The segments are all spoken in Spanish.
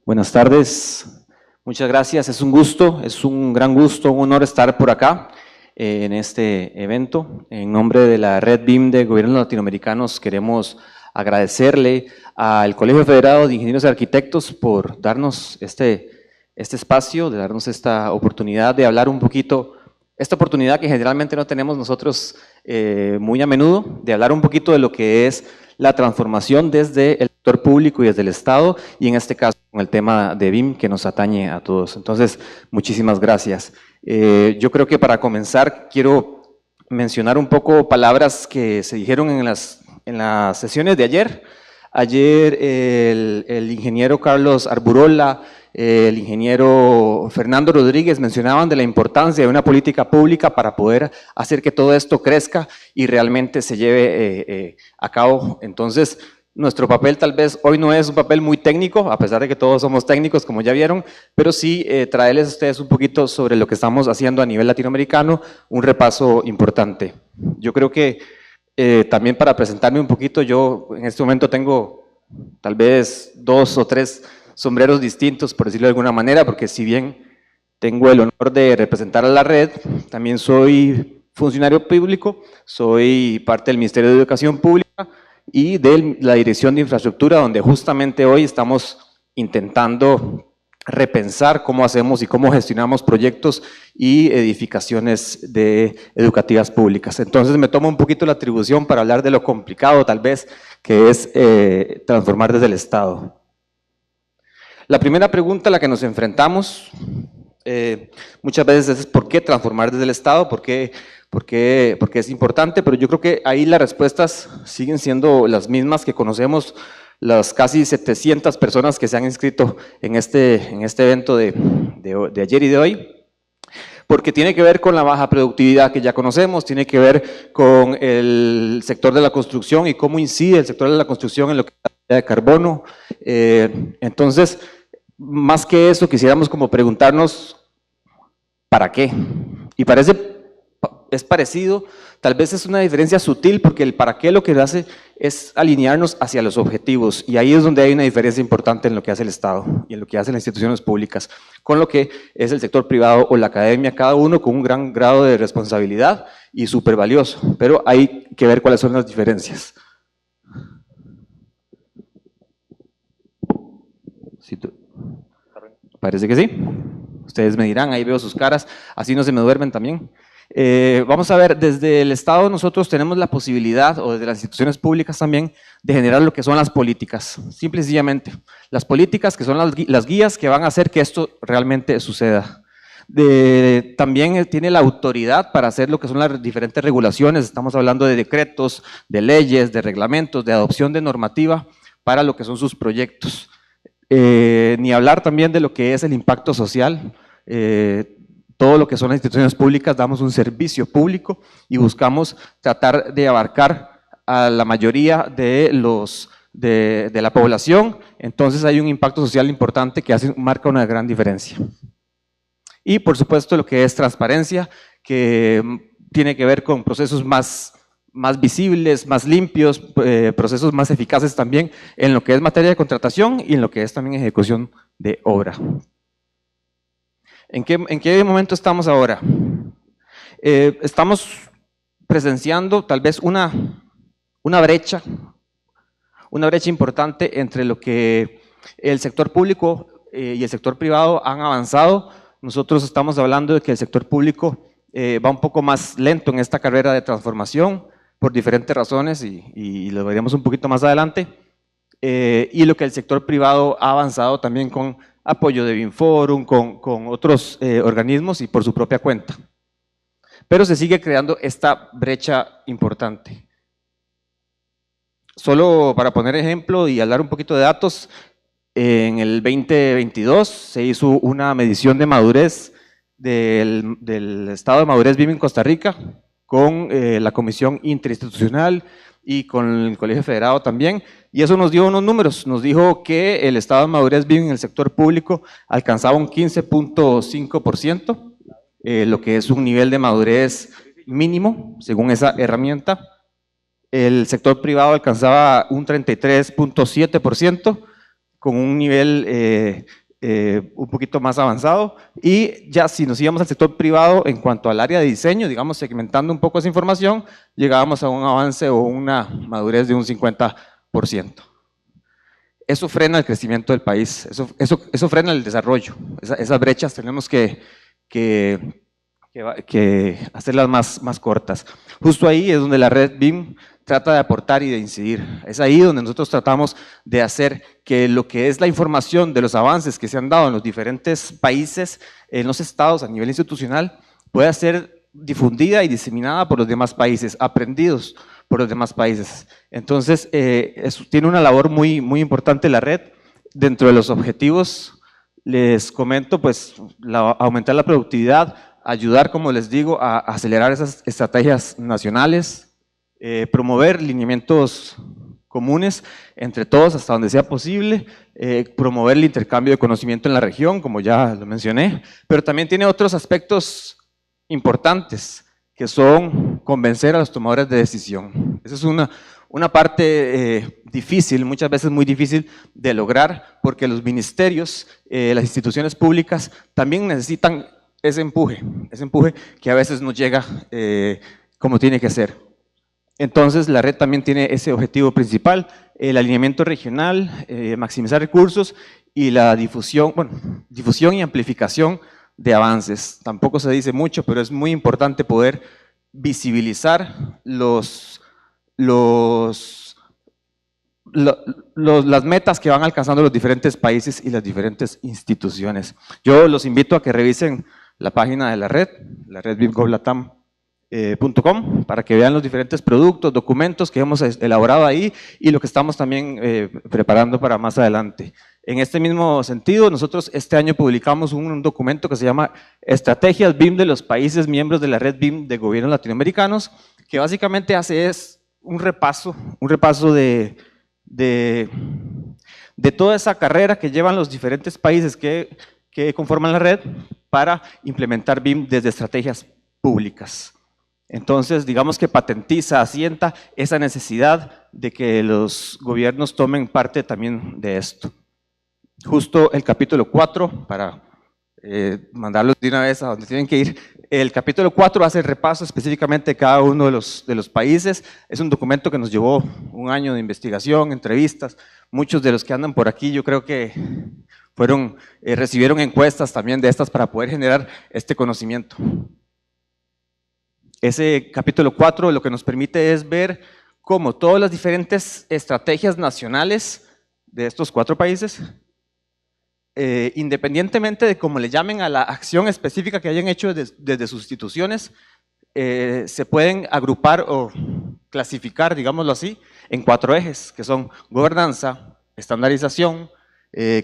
Buenas tardes, muchas gracias, es un gusto, es un gran gusto, un honor estar por acá en este evento. En nombre de la Red BIM de Gobiernos Latinoamericanos queremos agradecerle al Colegio Federado de Ingenieros y Arquitectos por darnos este espacio, de darnos esta oportunidad de hablar un poquito, esta oportunidad que generalmente no tenemos nosotros muy a menudo, de hablar un poquito de lo que es la transformación desde el sector público y desde el Estado, y en este caso con el tema de BIM que nos atañe a todos. Entonces, muchísimas gracias. Yo creo que para comenzar quiero mencionar un poco palabras que se dijeron en las sesiones de ayer. Ayer el ingeniero Carlos Arburola, el ingeniero Fernando Rodríguez mencionaban de la importancia de una política pública para poder hacer que todo esto crezca y realmente se lleve a cabo. Entonces, nuestro papel tal vez hoy no es un papel muy técnico, a pesar de que todos somos técnicos, como ya vieron, pero sí traerles a ustedes un poquito sobre lo que estamos haciendo a nivel latinoamericano, un repaso importante. Yo creo que también para presentarme un poquito, yo en este momento tengo tal vez 2 o 3 sombreros distintos, por decirlo de alguna manera, porque si bien tengo el honor de representar a la red, también soy funcionario público, soy parte del Ministerio de Educación Pública y de la Dirección de Infraestructura, donde justamente hoy estamos intentando repensar cómo hacemos y cómo gestionamos proyectos y edificaciones educativas públicas. Entonces me tomo un poquito la atribución para hablar de lo complicado tal vez que es transformar desde el Estado. La primera pregunta a la que nos enfrentamos muchas veces es ¿por qué transformar desde el Estado? ¿Por qué es importante? Pero yo creo que ahí las respuestas siguen siendo las mismas que conocemos las casi 700 personas que se han inscrito en este evento de ayer y de hoy, porque tiene que ver con la baja productividad que ya conocemos, tiene que ver con el sector de la construcción y cómo incide el sector de la construcción en lo que es la huella de carbono. Entonces, más que eso, quisiéramos como preguntarnos ¿para qué? Y es parecido, tal vez es una diferencia sutil, porque el para qué lo que hace es alinearnos hacia los objetivos, y ahí es donde hay una diferencia importante en lo que hace el Estado y en lo que hacen las instituciones públicas, con lo que es el sector privado o la academia, cada uno con un gran grado de responsabilidad y súper valioso, pero hay que ver cuáles son las diferencias. Parece que sí. Ustedes me dirán, ahí veo sus caras, así no se me duermen también. Vamos a ver, desde el Estado nosotros tenemos la posibilidad, o desde las instituciones públicas también, de generar lo que son las políticas, simple y sencillamente. Las políticas que son las guías que van a hacer que esto realmente suceda. También tiene la autoridad para hacer lo que son las diferentes regulaciones, estamos hablando de decretos, de leyes, de reglamentos, de adopción de normativa para lo que son sus proyectos. Ni hablar también de lo que es el impacto social, todo lo que son las instituciones públicas, damos un servicio público y buscamos tratar de abarcar a la mayoría de la población, entonces hay un impacto social importante que marca una gran diferencia. Y por supuesto lo que es transparencia, que tiene que ver con procesos más visibles, más limpios, procesos más eficaces también en lo que es materia de contratación y en lo que es también ejecución de obra. ¿En qué momento estamos ahora? Estamos presenciando tal vez una brecha importante entre lo que el sector público y el sector privado han avanzado. Nosotros estamos hablando de que el sector público va un poco más lento en esta carrera de transformación, por diferentes razones y lo veremos un poquito más adelante, y lo que el sector privado ha avanzado también con apoyo de BIMforum, con otros organismos y por su propia cuenta. Pero se sigue creando esta brecha importante. Solo para poner ejemplo y hablar un poquito de datos, en el 2022 se hizo una medición de madurez del estado de madurez BIM en Costa Rica, con la Comisión Interinstitucional y con el Colegio Federado también, y eso nos dio unos números, nos dijo que el estado de madurez BIM en el sector público alcanzaba un 15.5%, lo que es un nivel de madurez mínimo, según esa herramienta. El sector privado alcanzaba un 33.7%, con un nivel un poquito más avanzado, y ya si nos íbamos al sector privado en cuanto al área de diseño, digamos segmentando un poco esa información, llegábamos a un avance o una madurez de un 50%. Eso frena el crecimiento del país, eso frena el desarrollo. Esas brechas tenemos que hacerlas más cortas. Justo ahí es donde la red BIM trata de aportar y de incidir. Es ahí donde nosotros tratamos de hacer que lo que es la información de los avances que se han dado en los diferentes países, en los estados a nivel institucional, pueda ser difundida y diseminada por los demás países, aprendidos por los demás países. Entonces, tiene una labor muy importante la red. Dentro de los objetivos, les comento, pues, aumentar la productividad, ayudar, como les digo, a acelerar esas estrategias nacionales, promover lineamientos comunes entre todos hasta donde sea posible, promover el intercambio de conocimiento en la región, como ya lo mencioné, pero también tiene otros aspectos importantes, que son convencer a los tomadores de decisión. Esa es una parte difícil, muchas veces muy difícil de lograr, porque los ministerios, las instituciones públicas también necesitan ese empuje que a veces no llega como tiene que ser. Entonces la red también tiene ese objetivo principal, el alineamiento regional, maximizar recursos y la difusión y amplificación de avances. Tampoco se dice mucho, pero es muy importante poder visibilizar las metas que van alcanzando los diferentes países y las diferentes instituciones. Yo los invito a que revisen la página de la red BIMGovLatam.com, para que vean los diferentes productos, documentos que hemos elaborado ahí y lo que estamos también preparando para más adelante. En este mismo sentido, nosotros este año publicamos un documento que se llama Estrategias BIM de los países miembros de la red BIM de gobiernos latinoamericanos, que básicamente hace un repaso de toda esa carrera que llevan los diferentes países que conforman la red para implementar BIM desde estrategias públicas. Entonces, digamos que patentiza, asienta esa necesidad de que los gobiernos tomen parte también de esto. Justo el capítulo 4, para mandarlos de una vez a donde tienen que ir, el capítulo 4 hace el repaso específicamente de cada uno de los países. Es un documento que nos llevó un año de investigación, entrevistas. Muchos de los que andan por aquí yo creo que recibieron encuestas también de estas para poder generar este conocimiento. Ese capítulo 4 lo que nos permite es ver cómo todas las diferentes estrategias nacionales de estos 4 países, independientemente de cómo le llamen a la acción específica que hayan hecho desde sus instituciones, se pueden agrupar o clasificar, digámoslo así, en 4 ejes, que son gobernanza, estandarización,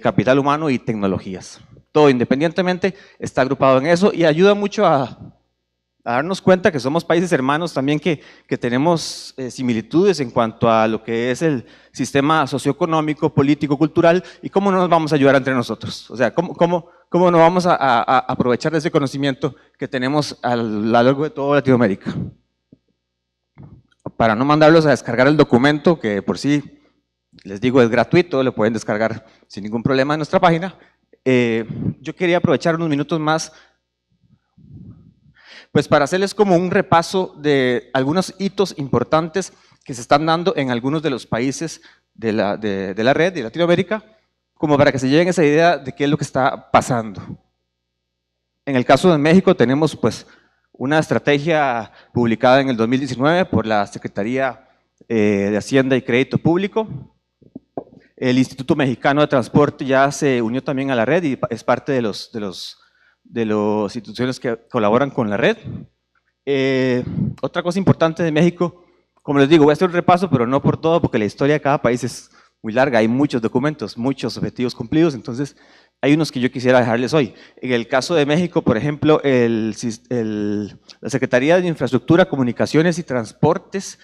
capital humano y tecnologías. Todo independientemente está agrupado en eso y ayuda mucho a darnos cuenta que somos países hermanos también, que tenemos similitudes en cuanto a lo que es el sistema socioeconómico, político, cultural, y cómo nos vamos a ayudar entre nosotros. O sea, cómo nos vamos a aprovechar de ese conocimiento que tenemos a lo largo de toda Latinoamérica. Para no mandarlos a descargar el documento, que por sí, les digo, es gratuito, lo pueden descargar sin ningún problema en nuestra página, yo quería aprovechar unos minutos más pues para hacerles como un repaso de algunos hitos importantes que se están dando en algunos de los países de la red de Latinoamérica, como para que se lleven esa idea de qué es lo que está pasando. En el caso de México tenemos pues una estrategia publicada en el 2019 por la Secretaría de Hacienda y Crédito Público. El Instituto Mexicano de Transporte ya se unió también a la red y es parte de las instituciones que colaboran con la red. Otra cosa importante de México, como les digo, voy a hacer un repaso, pero no por todo, porque la historia de cada país es muy larga, hay muchos documentos, muchos objetivos cumplidos, entonces hay unos que yo quisiera dejarles hoy. En el caso de México, por ejemplo, la Secretaría de Infraestructura, Comunicaciones y Transportes,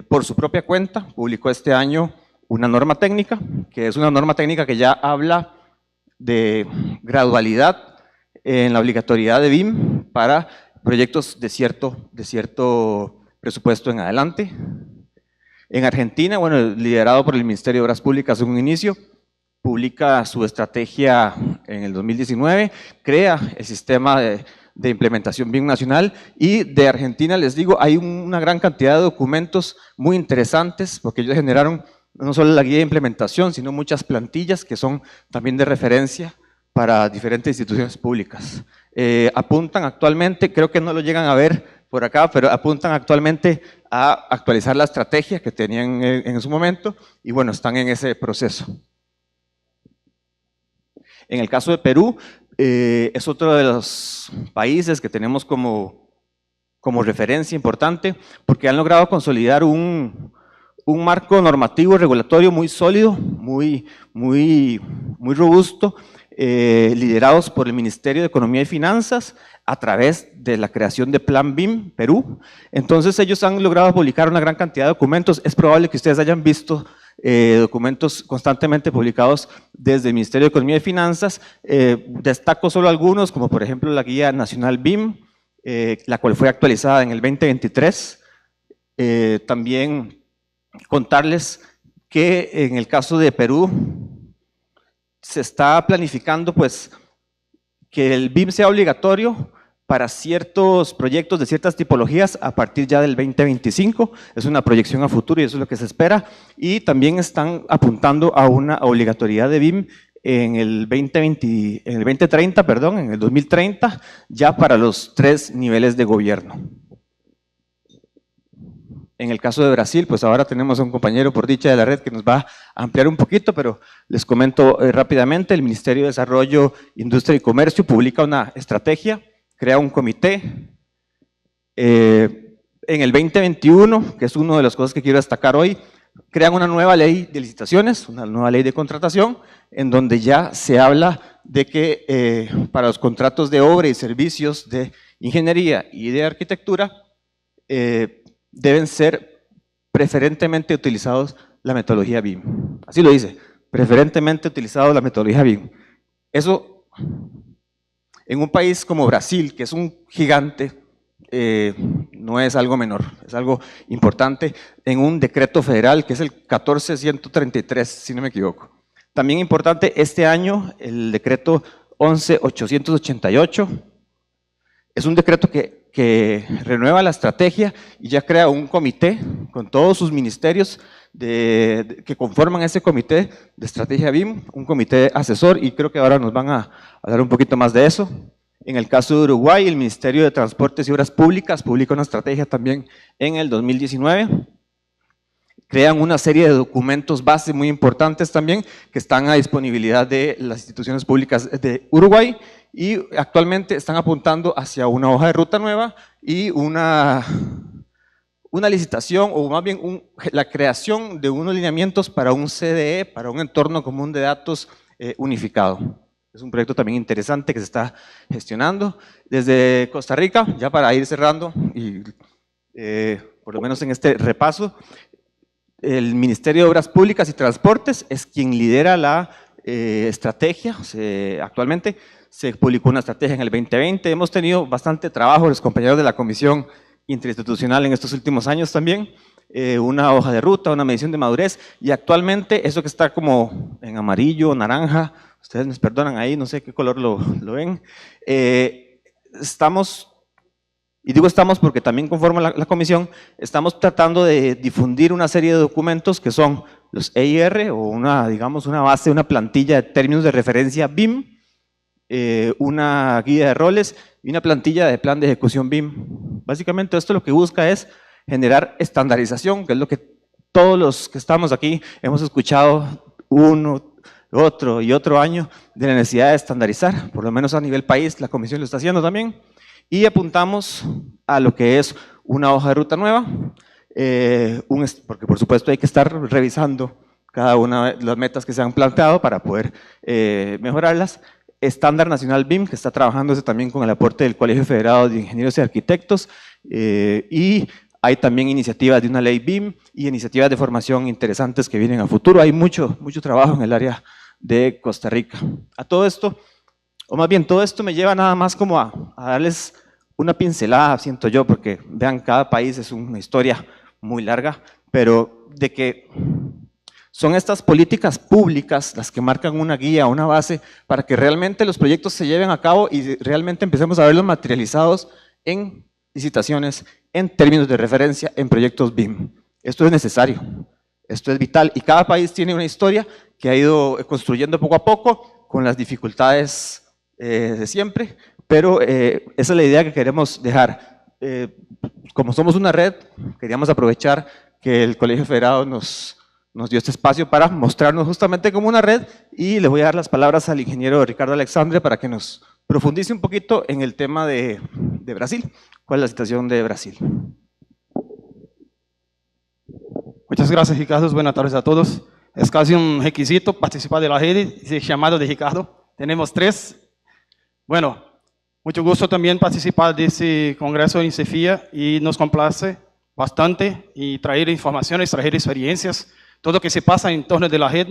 por su propia cuenta, publicó este año una norma técnica, que es una norma técnica que ya habla de gradualidad en la obligatoriedad de BIM para proyectos de cierto presupuesto en adelante. En Argentina, bueno, liderado por el Ministerio de Obras Públicas en un inicio, publica su estrategia en el 2019, crea el sistema de implementación BIM nacional, y de Argentina, les digo, hay una gran cantidad de documentos muy interesantes, porque ellos generaron no solo la guía de implementación, sino muchas plantillas que son también de referencia para diferentes instituciones públicas. Apuntan actualmente, creo que no lo llegan a ver por acá, pero apuntan actualmente a actualizar la estrategia que tenían en su momento, y bueno, están en ese proceso. En el caso de Perú, es otro de los países que tenemos como referencia importante, porque han logrado consolidar un marco normativo regulatorio muy sólido, muy robusto, liderados por el Ministerio de Economía y Finanzas a través de la creación de Plan BIM Perú. Entonces ellos han logrado publicar una gran cantidad de documentos. Es probable que ustedes hayan visto documentos constantemente publicados desde el Ministerio de Economía y Finanzas. Destaco solo algunos, como por ejemplo la Guía Nacional BIM, la cual fue actualizada en el 2023. También contarles que en el caso de Perú se está planificando pues que el BIM sea obligatorio para ciertos proyectos de ciertas tipologías a partir ya del 2025, es una proyección a futuro y eso es lo que se espera, y también están apuntando a una obligatoriedad de BIM en el 2030, perdón, en el 2030, ya para los 3 niveles de gobierno. En el caso de Brasil, pues ahora tenemos a un compañero por dicha de la red que nos va a ampliar un poquito, pero les comento rápidamente. El Ministerio de Desarrollo, Industria y Comercio publica una estrategia, crea un comité. En el 2021, que es una de las cosas que quiero destacar hoy, crean una nueva ley de licitaciones, una nueva ley de contratación, en donde ya se habla de que para los contratos de obra y servicios de ingeniería y de arquitectura, deben ser preferentemente utilizados la metodología BIM. Así lo dice, preferentemente utilizados la metodología BIM. Eso, en un país como Brasil, que es un gigante, no es algo menor, es algo importante, en un decreto federal que es el 14133, si no me equivoco. También importante, este año, el decreto 11888, es un decreto que renueva la estrategia y ya crea un comité con todos sus ministerios que conforman ese comité de estrategia BIM, un comité asesor, y creo que ahora nos van a hablar un poquito más de eso. En el caso de Uruguay, el Ministerio de Transportes y Obras Públicas publica una estrategia también en el 2019. Crean una serie de documentos base muy importantes también que están a disponibilidad de las instituciones públicas de Uruguay, y actualmente están apuntando hacia una hoja de ruta nueva y una licitación, o más bien la creación de unos lineamientos para un CDE, para un entorno común de datos unificado. Es un proyecto también interesante que se está gestionando. Desde Costa Rica, ya para ir cerrando, y por lo menos en este repaso, el Ministerio de Obras Públicas y Transportes es quien lidera la estrategia. Actualmente se publicó una estrategia en el 2020, hemos tenido bastante trabajo los compañeros de la Comisión Interinstitucional en estos últimos años también, una hoja de ruta, una medición de madurez, y actualmente eso que está como en amarillo, naranja, ustedes me perdonan ahí, no sé qué color lo ven, estamos, y digo estamos porque también conforma la comisión, estamos tratando de difundir una serie de documentos que son los EIR, o digamos una base, una plantilla de términos de referencia BIM, una guía de roles y una plantilla de plan de ejecución BIM. Básicamente esto lo que busca es generar estandarización, que es lo que todos los que estamos aquí hemos escuchado uno, otro y otro año, de la necesidad de estandarizar, por lo menos a nivel país, la comisión lo está haciendo también, y apuntamos a lo que es una hoja de ruta nueva, porque por supuesto hay que estar revisando cada una de las metas que se han planteado para poder mejorarlas. Estándar Nacional BIM, que está trabajándose también con el aporte del Colegio Federado de Ingenieros y Arquitectos, y hay también iniciativas de una ley BIM y iniciativas de formación interesantes que vienen a futuro. Hay mucho trabajo en el área de Costa Rica. A todo esto, o más bien todo esto me lleva nada más como a darles una pincelada, siento yo, porque vean, cada país es una historia muy larga, pero de que Son estas políticas públicas las que marcan una guía, una base, para que realmente los proyectos se lleven a cabo y realmente empecemos a verlos materializados en licitaciones, en términos de referencia, en proyectos BIM. Esto es necesario, esto es vital, y cada país tiene una historia que ha ido construyendo poco a poco, con las dificultades de siempre, pero esa es la idea que queremos dejar. Como somos una red, queríamos aprovechar que el Colegio Federado nos dio este espacio para mostrarnos justamente como una red, y le voy a dar las palabras al ingeniero Ricardo Alexandre para que nos profundice un poquito en el tema de Brasil. ¿Cuál es la situación de Brasil? Muchas gracias, Ricardo. Buenas tardes a todos. Es casi un requisito participar de la red y ser llamado de Ricardo. Tenemos 3. Bueno, mucho gusto también participar de este congreso en CEFIA, y nos complace bastante y traer informaciones, traer experiencias, todo lo que se pasa en torno de la red.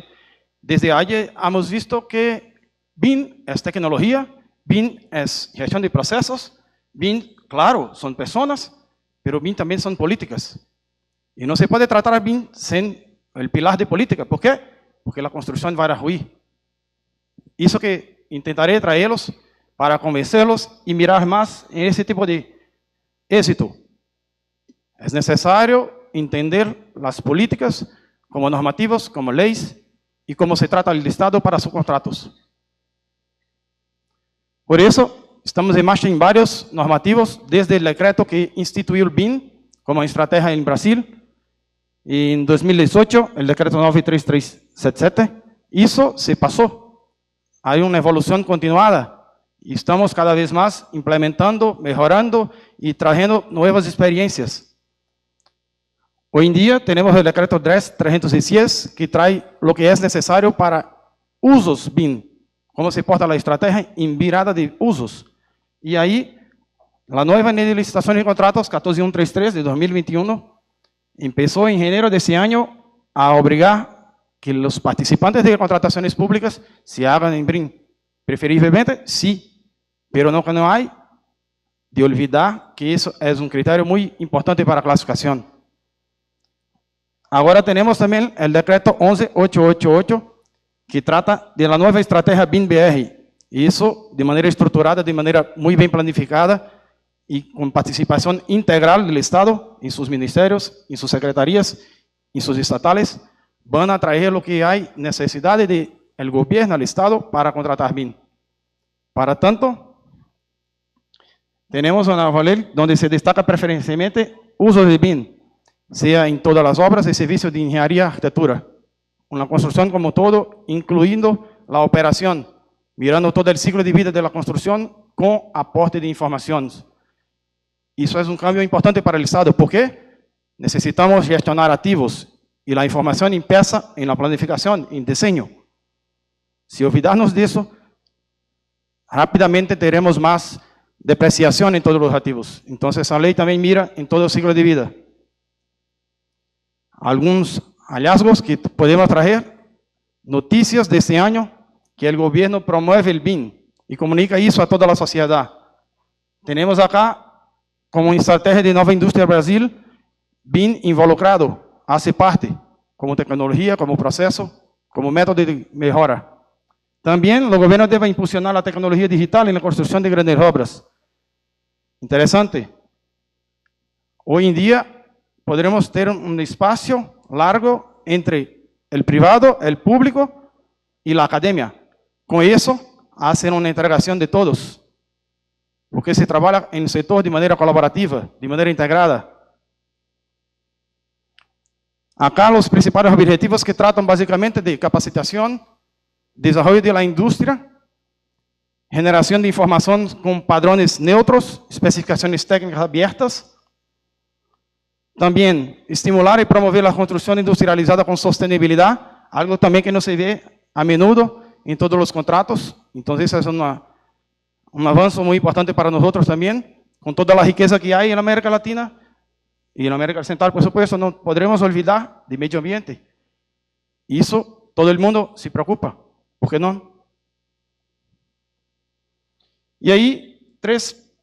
Desde ayer hemos visto que BIM es tecnología, BIM es gestión de procesos, BIM, claro, son personas, pero BIM también son políticas. Y no se puede tratar a BIM sin el pilar de política. ¿Por qué? Porque la construcción va a ruir. Eso que intentaré traerlos para convencerlos y mirar más en ese tipo de éxito. Es necesario entender las políticas como normativas, como leyes, y cómo se trata el Estado para sus contratos. Por eso, estamos en marcha en varios normativos, desde el decreto que instituyó el BIM como estrategia en Brasil, en 2018, el decreto 93377, eso se pasó. Hay una evolución continuada y estamos cada vez más implementando, mejorando y trayendo nuevas experiencias. Hoy en día tenemos el decreto 310 que trae lo que es necesario para usos BIM, cómo se porta la estrategia en virada de usos. Y ahí, la nueva ley de licitación y contratos 14133 de 2021 empezó en enero de ese año a obligar que los participantes de contrataciones públicas se hagan en BIM. Preferiblemente, sí, pero no que no hay de olvidar que eso es un criterio muy importante para la clasificación. Ahora tenemos también el decreto 11888 que trata de la nueva estrategia BIM-BR. Y eso de manera estructurada, de manera muy bien planificada y con participación integral del Estado en sus ministerios, en sus secretarías, en sus estatales, van a traer lo que hay necesidad del gobierno, del Estado, para contratar BIM. Para tanto, tenemos una nueva ley donde se destaca preferencialmente uso de BIM, sea en todas las obras y servicios de ingeniería y arquitectura, una construcción como todo, incluyendo la operación, mirando todo el ciclo de vida de la construcción con aporte de informaciones. Eso es un cambio importante para el Estado. ¿Por qué? Necesitamos gestionar activos y la información empieza en la planificación, en diseño. Si olvidarnos de eso, rápidamente tendremos más depreciación en todos los activos. Entonces, la ley también mira en todo el ciclo de vida. Algunos hallazgos que podemos traer, noticias de este año, que el gobierno promueve el BIM y comunica eso a toda la sociedad. Tenemos acá, como estrategia de Nueva Industria Brasil, BIM involucrado, hace parte, como tecnología, como proceso, como método de mejora. También el gobierno debe impulsionar la tecnología digital en la construcción de grandes obras. Interesante. Hoy en día podremos tener un espacio largo entre el privado, el público y la academia. Con eso, hacen una integración de todos. Porque se trabaja en el sector de manera colaborativa, de manera integrada. Acá los principales objetivos que tratan básicamente de capacitación, desarrollo de la industria, generación de información con padrones neutros, especificaciones técnicas abiertas. También estimular y promover la construcción industrializada con sostenibilidad, algo también que no se ve a menudo en todos los contratos. Entonces es un avance muy importante para nosotros también, con toda la riqueza que hay en América Latina y en América Central, por supuesto, no podremos olvidar del medio ambiente. Y eso todo el mundo se preocupa, ¿por qué no? Y ahí 3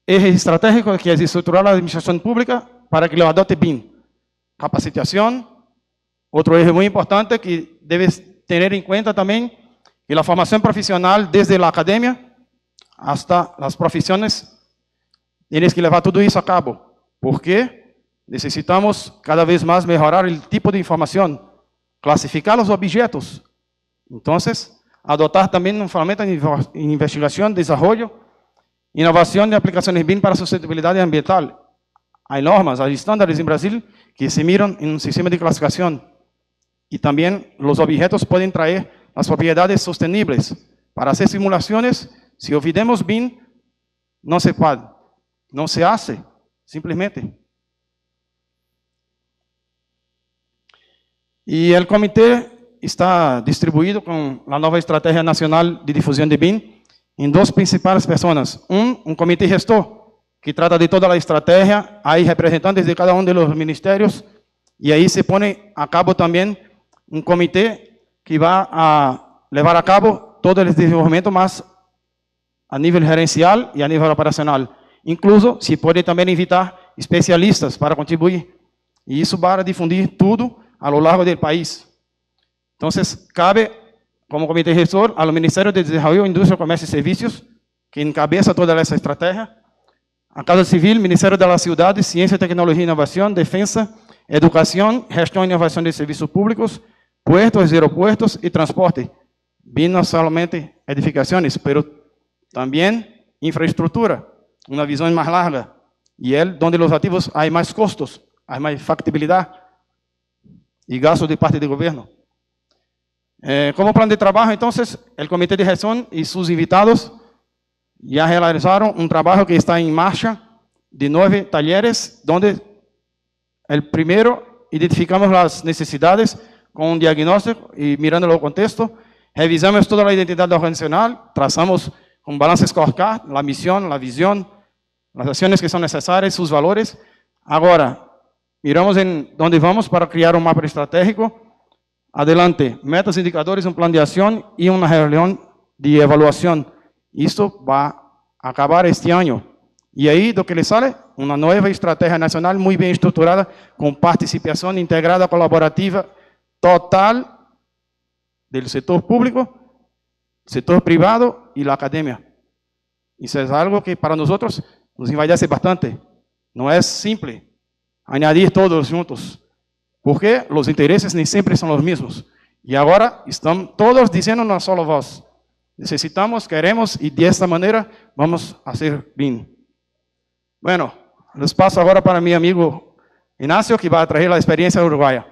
ejes estratégicos que es estructurar la administración pública para que lo adopte BIM. Capacitación, Otro eje muy importante que debes tener en cuenta también, que la formación profesional desde la academia hasta las profesiones, tienes que llevar todo eso a cabo, porque necesitamos cada vez más mejorar el tipo de información, clasificar los objetos. Entonces, adoptar también un fundamento en investigación, desarrollo, innovación de aplicaciones BIM para sustentabilidad ambiental. Hay normas, hay estándares en Brasil que se miran en un sistema de clasificación. Y también los objetos pueden traer las propiedades sostenibles. Para hacer simulaciones, si olvidemos BIM, no se puede, no se hace, simplemente. Y el comité está distribuido con la nueva Estrategia Nacional de Difusión de BIM en dos principales personas. Un comité gestor, que trata de toda la estrategia, hay representantes de cada uno de los ministerios, y ahí se pone a cabo también un comité que va a llevar a cabo todo el desenvolvimiento más a nivel gerencial y a nivel operacional. Incluso se puede también invitar especialistas para contribuir, y eso va a difundir todo a lo largo del país. Entonces, cabe, como comité gestor, al Ministerio de Desarrollo, Industria, Comercio y Servicios, que encabeza toda esa estrategia, a Casa Civil, Ministério das Cidades, Ciência, Tecnologia e Inovação, Defensa, Educação, Gestão e Inovação de Serviços Públicos, Puertos, Aeropuertos e Transporte. BIM não somente edificações, mas também infraestrutura, uma visão mais larga. E é onde os ativos há mais custos, há mais factibilidade e gasto de parte do governo. Como plano de trabalho, então, o Comitê de Gestão e seus invitados ya realizaron un trabajo que está en marcha de 9 talleres, donde el primero identificamos las necesidades con un diagnóstico y mirando el contexto, revisamos toda la identidad organizacional, trazamos un balance scorecard, la misión, la visión, las acciones que son necesarias, sus valores. Ahora, miramos en dónde vamos para crear un mapa estratégico. Adelante, metas, indicadores, un plan de acción y una reunión de evaluación. Esto va a acabar este año. Y ahí lo que le sale, una nueva estrategia nacional muy bien estructurada, con participación integrada, colaborativa, total del sector público, sector privado y la academia. Eso es algo que para nosotros nos envaidece bastante. No es simple añadir todos juntos, porque los intereses ni siempre son los mismos. Y ahora están todos diciendo una sola voz. Necesitamos, queremos y de esta manera vamos a hacer BIM. Bueno, les paso ahora para mi amigo Ignacio, que va a traer la experiencia uruguaya.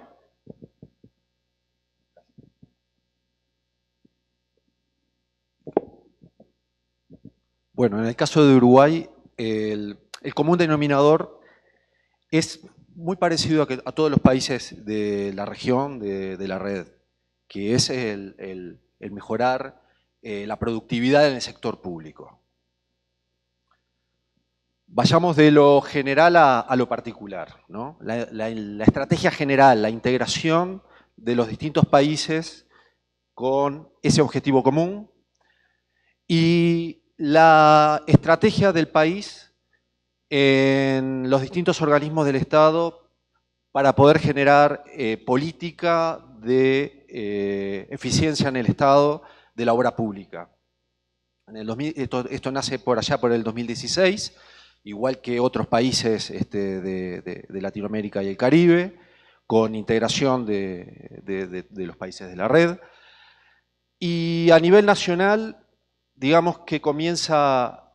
Bueno, en el caso de Uruguay, el común denominador es muy parecido a todos los países de la región, de la red, que es el mejorar la productividad en el sector público. Vayamos de lo general a lo particular, ¿no? La estrategia general, la integración de los distintos países con ese objetivo común y la estrategia del país en los distintos organismos del Estado para poder generar política de eficiencia en el Estado de la obra pública. Esto nace por allá por el 2016, igual que otros países de Latinoamérica y el Caribe, con integración de los países de la red. Y a nivel nacional, digamos que comienza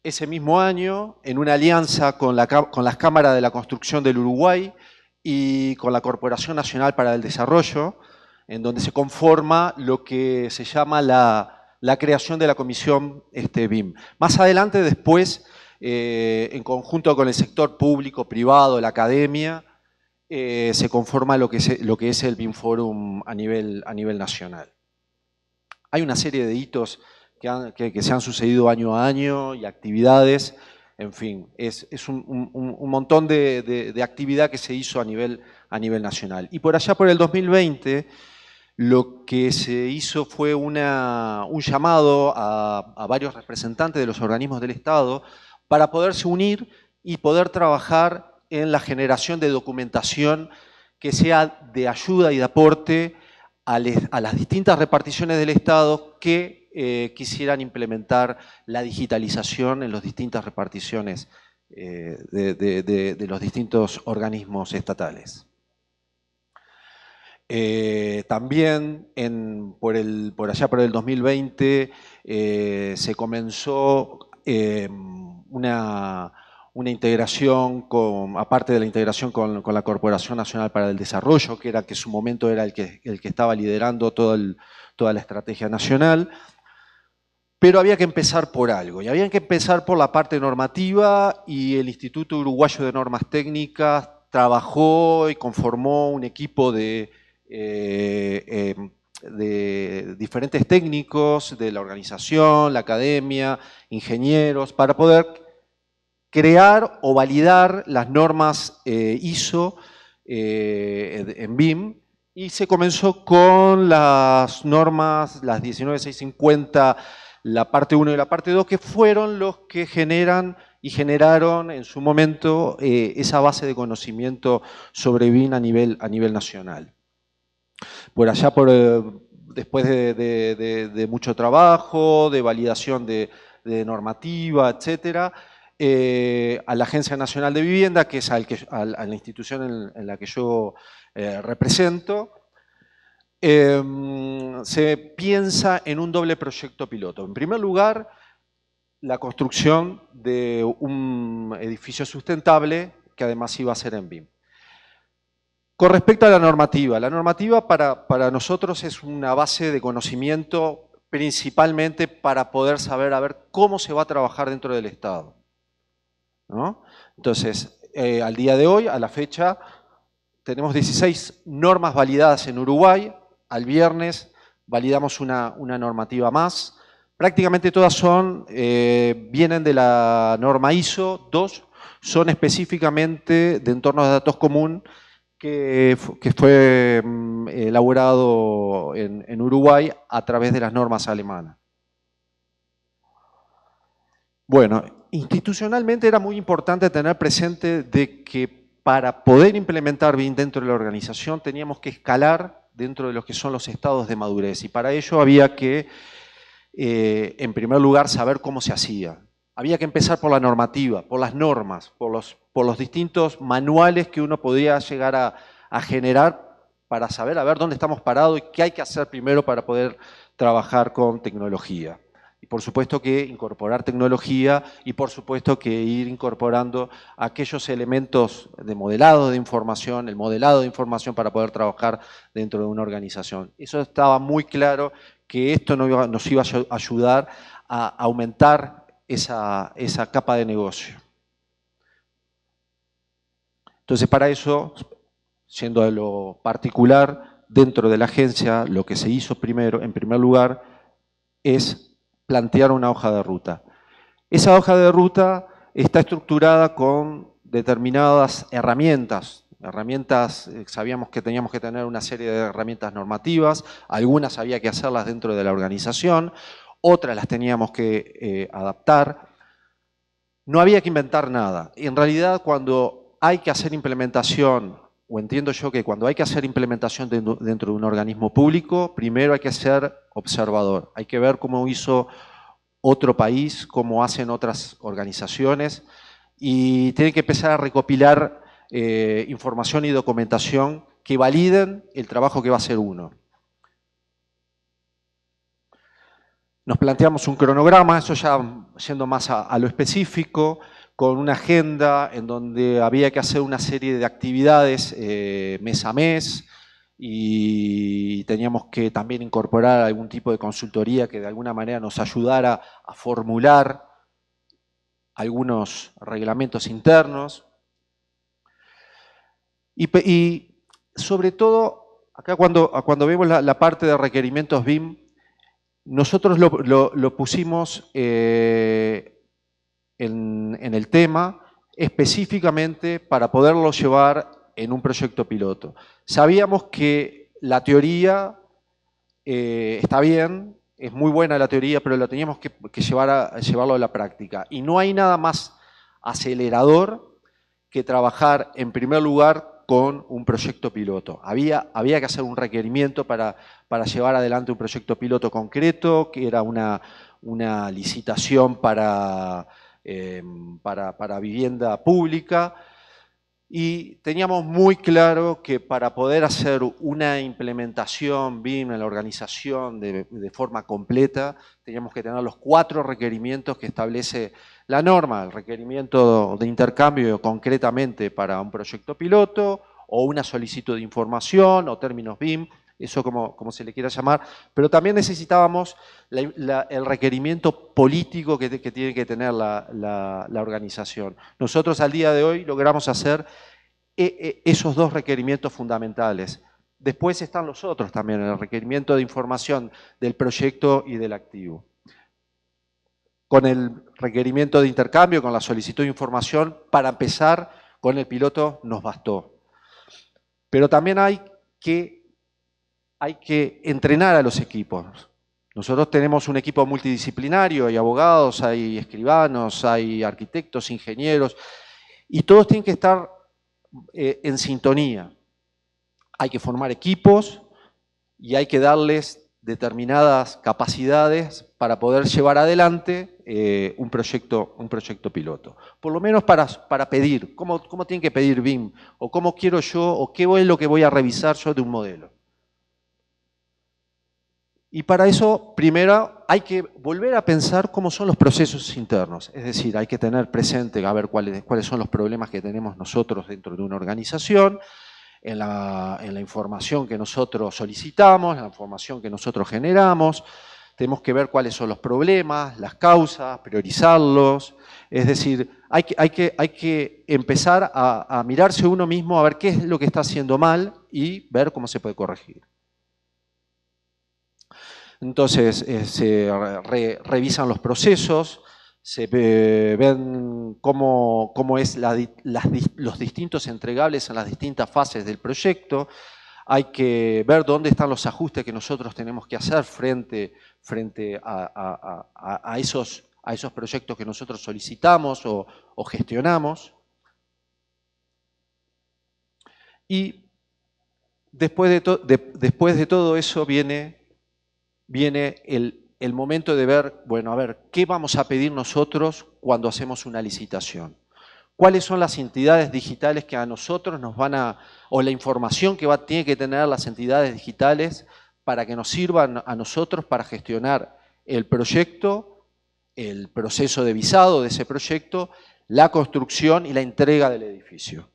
ese mismo año en una alianza con las cámaras de la construcción del Uruguay y con la Corporación Nacional para el Desarrollo, en donde se conforma lo que se llama la creación de la comisión BIM. Más adelante, después, en conjunto con el sector público, privado, la academia, se conforma lo que es el BIM Forum a nivel nacional. Hay una serie de hitos que se han sucedido año a año y actividades, en fin, es un montón de actividad que se hizo a nivel nacional. Y por allá por el 2020, lo que se hizo fue un llamado a varios representantes de los organismos del Estado para poderse unir y poder trabajar en la generación de documentación que sea de ayuda y de aporte a las distintas reparticiones del Estado que quisieran implementar la digitalización en las distintas reparticiones de los distintos organismos estatales. También por allá por el 2020 se comenzó una integración, aparte de la integración con la Corporación Nacional para el Desarrollo, que en su momento era el que estaba liderando toda la estrategia nacional, pero había que empezar por algo, y había que empezar por la parte normativa, y el Instituto Uruguayo de Normas Técnicas trabajó y conformó un equipo de diferentes técnicos de la organización, la academia, ingenieros, para poder crear o validar las normas ISO en BIM, y se comenzó con las normas, las 19650, la parte 1 y la parte 2, que fueron los que generaron en su momento esa base de conocimiento sobre BIM a nivel nacional. Por allá, después de mucho trabajo, de validación de normativa, etcétera, a la Agencia Nacional de Vivienda, que es a la institución en la que yo represento, se piensa en un doble proyecto piloto. En primer lugar, la construcción de un edificio sustentable que además iba a ser en BIM. Con respecto a la normativa para nosotros es una base de conocimiento principalmente para poder saber cómo se va a trabajar dentro del Estado, ¿no? Entonces, al día de hoy, a la fecha, tenemos 16 normas validadas en Uruguay. Al viernes validamos una normativa más. Prácticamente todas vienen de la norma ISO. 2 son específicamente de entornos de datos común que fue elaborado en Uruguay a través de las normas alemanas. Bueno, institucionalmente era muy importante tener presente de que para poder implementar BIM dentro de la organización teníamos que escalar dentro de los que son los estados de madurez, y para ello había que, en primer lugar, saber cómo se hacía. Había que empezar por la normativa, por las normas, por los distintos manuales que uno podía llegar a generar para saber dónde estamos parados y qué hay que hacer primero para poder trabajar con tecnología. Y por supuesto que incorporar tecnología, y por supuesto que ir incorporando aquellos elementos de modelado de información, el modelado de información para poder trabajar dentro de una organización. Eso estaba muy claro, que esto nos iba a ayudar a aumentar esa capa de negocio. Entonces, para eso, siendo de lo particular, dentro de la agencia, lo que se hizo en primer lugar, es plantear una hoja de ruta. Esa hoja de ruta está estructurada con determinadas herramientas. Sabíamos que teníamos que tener una serie de herramientas normativas, algunas había que hacerlas dentro de la organización, otras las teníamos que adaptar. No había que inventar nada. En realidad, cuando hay que hacer implementación, o entiendo yo que cuando hay que hacer implementación dentro de un organismo público, primero hay que ser observador. Hay que ver cómo hizo otro país, cómo hacen otras organizaciones, y tienen que empezar a recopilar información y documentación que validen el trabajo que va a hacer uno. Nos planteamos un cronograma, eso ya yendo más a lo específico, con una agenda en donde había que hacer una serie de actividades mes a mes, y teníamos que también incorporar algún tipo de consultoría que de alguna manera nos ayudara a formular algunos reglamentos internos. Y sobre todo, acá cuando vemos la parte de requerimientos BIM, nosotros lo pusimos en el tema específicamente para poderlo llevar en un proyecto piloto. Sabíamos que la teoría está bien, es muy buena la teoría, pero lo teníamos que llevarlo a la práctica. Y no hay nada más acelerador que trabajar en primer lugar con un proyecto piloto. Había que hacer un requerimiento para llevar adelante un proyecto piloto concreto, que era una licitación para vivienda pública, y teníamos muy claro que para poder hacer una implementación BIM en la organización de forma completa, teníamos que tener los 4 requerimientos que establece la norma: el requerimiento de intercambio concretamente para un proyecto piloto, o una solicitud de información, o términos BIM, eso como se le quiera llamar, pero también necesitábamos el requerimiento político que tiene que tener la organización. Nosotros al día de hoy logramos hacer esos 2 requerimientos fundamentales. Después están los otros también, el requerimiento de información del proyecto y del activo. Con el requerimiento de intercambio, con la solicitud de información, para empezar con el piloto nos bastó. Pero también hay que entrenar a los equipos. Nosotros tenemos un equipo multidisciplinario, hay abogados, hay escribanos, hay arquitectos, ingenieros, y todos tienen que estar en sintonía. Hay que formar equipos y hay que darles determinadas capacidades para poder llevar adelante un proyecto piloto. Por lo menos para pedir, ¿cómo tienen que pedir BIM? O cómo quiero yo, o qué es lo que voy a revisar yo de un modelo. Y para eso, primero, hay que volver a pensar cómo son los procesos internos. Es decir, hay que tener presente a ver cuáles son los problemas que tenemos nosotros dentro de una organización, en la información que nosotros solicitamos, en la información que nosotros generamos. Tenemos que ver cuáles son los problemas, las causas, priorizarlos. Es decir, hay que empezar a mirarse uno mismo, a ver qué es lo que está haciendo mal y ver cómo se puede corregir. Entonces, se revisan los procesos, se ven cómo es los distintos entregables en las distintas fases del proyecto. Hay que ver dónde están los ajustes que nosotros tenemos que hacer frente a esos proyectos que nosotros solicitamos o gestionamos. Y después de todo eso viene el momento de ver, bueno, a ver, ¿qué vamos a pedir nosotros cuando hacemos una licitación? ¿Cuáles son las entidades digitales que a nosotros nos van o la información que tiene que tener las entidades digitales para que nos sirvan a nosotros para gestionar el proyecto, el proceso de visado de ese proyecto, la construcción y la entrega del edificio?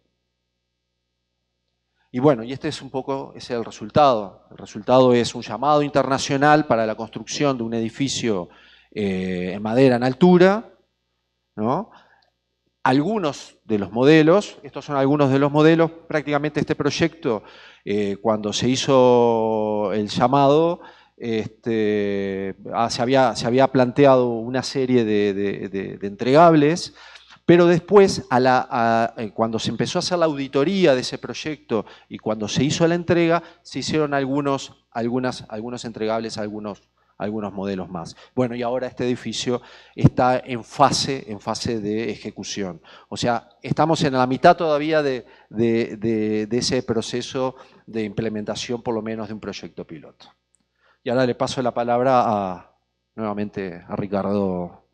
Y bueno, y este es un poco el resultado. El resultado es un llamado internacional para la construcción de un edificio en madera en altura, ¿no? Algunos de los modelos, estos son algunos de los modelos, prácticamente este proyecto, cuando se hizo el llamado, se había planteado una serie de entregables, pero después, cuando se empezó a hacer la auditoría de ese proyecto y cuando se hizo la entrega, se hicieron algunos entregables, algunos modelos más. Bueno, y ahora este edificio está en fase de ejecución. O sea, estamos en la mitad todavía de ese proceso de implementación, por lo menos, de un proyecto piloto. Y ahora le paso la palabra nuevamente a Ricardo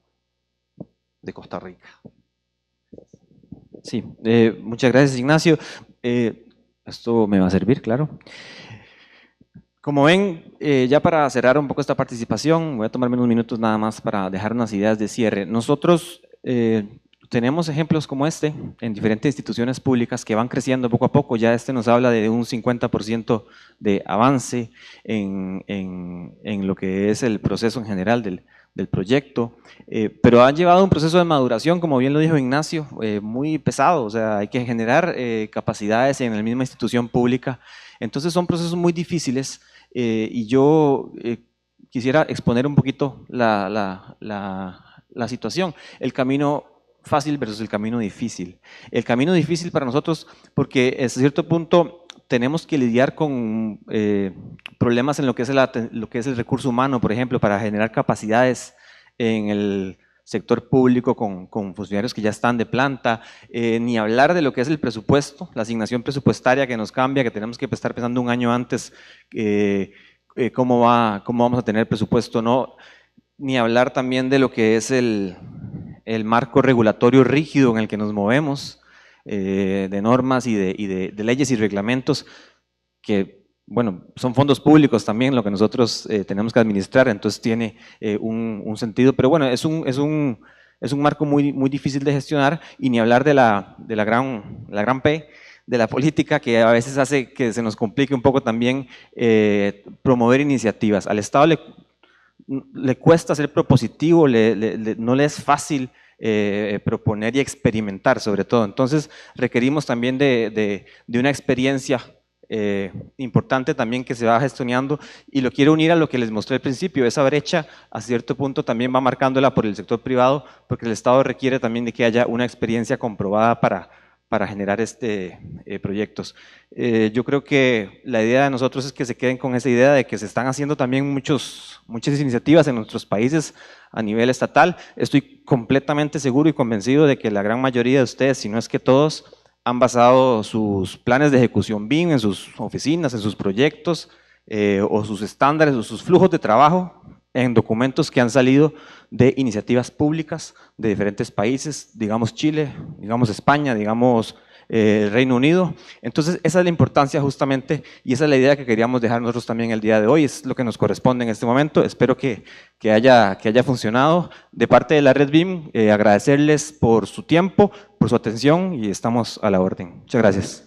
de Costa Rica. Sí, muchas gracias, Ignacio. Esto me va a servir, claro. Como ven, ya para cerrar un poco esta participación, voy a tomarme unos minutos nada más para dejar unas ideas de cierre. Nosotros tenemos ejemplos como este en diferentes instituciones públicas que van creciendo poco a poco. Ya nos habla de un 50% de avance en lo que es el proceso en general del proyecto, pero han llevado un proceso de maduración, como bien lo dijo Ignacio, muy pesado. O sea, hay que generar capacidades en la misma institución pública. Entonces son procesos muy difíciles y yo quisiera exponer un poquito la situación, el camino fácil versus el camino difícil. El camino difícil para nosotros porque a cierto punto tenemos que lidiar con problemas en lo que es el recurso humano, por ejemplo, para generar capacidades en el sector público con funcionarios que ya están de planta, ni hablar de lo que es el presupuesto, la asignación presupuestaria que nos cambia, que tenemos que estar pensando un año antes cómo vamos a tener presupuesto o no, ni hablar también de lo que es el marco regulatorio rígido en el que nos movemos, de normas y de leyes y reglamentos que, bueno, son fondos públicos también lo que nosotros tenemos que administrar, entonces tiene un sentido, pero bueno, es un marco muy difícil de gestionar, y ni hablar de la gran P, de la política, que a veces hace que se nos complique un poco también promover iniciativas. Al Estado le cuesta ser propositivo, no le es fácil proponer y experimentar sobre todo, entonces requerimos también de una experiencia importante también que se va gestionando, y lo quiero unir a lo que les mostré al principio. Esa brecha a cierto punto también va marcándola por el sector privado, porque el Estado requiere también de que haya una experiencia comprobada para generar proyectos. Yo creo que la idea de nosotros es que se queden con esa idea de que se están haciendo también muchas iniciativas en nuestros países a nivel estatal. Estoy completamente seguro y convencido de que la gran mayoría de ustedes, si no es que todos, han basado sus planes de ejecución BIM en sus oficinas, en sus proyectos, o sus estándares o sus flujos de trabajo en documentos que han salido de iniciativas públicas de diferentes países, digamos Chile, digamos España, digamos el Reino Unido. Entonces esa es la importancia justamente, y esa es la idea que queríamos dejar nosotros también el día de hoy, es lo que nos corresponde en este momento. Espero que haya funcionado. De parte de la Red BIM, agradecerles por su tiempo, por su atención, y estamos a la orden. Muchas gracias.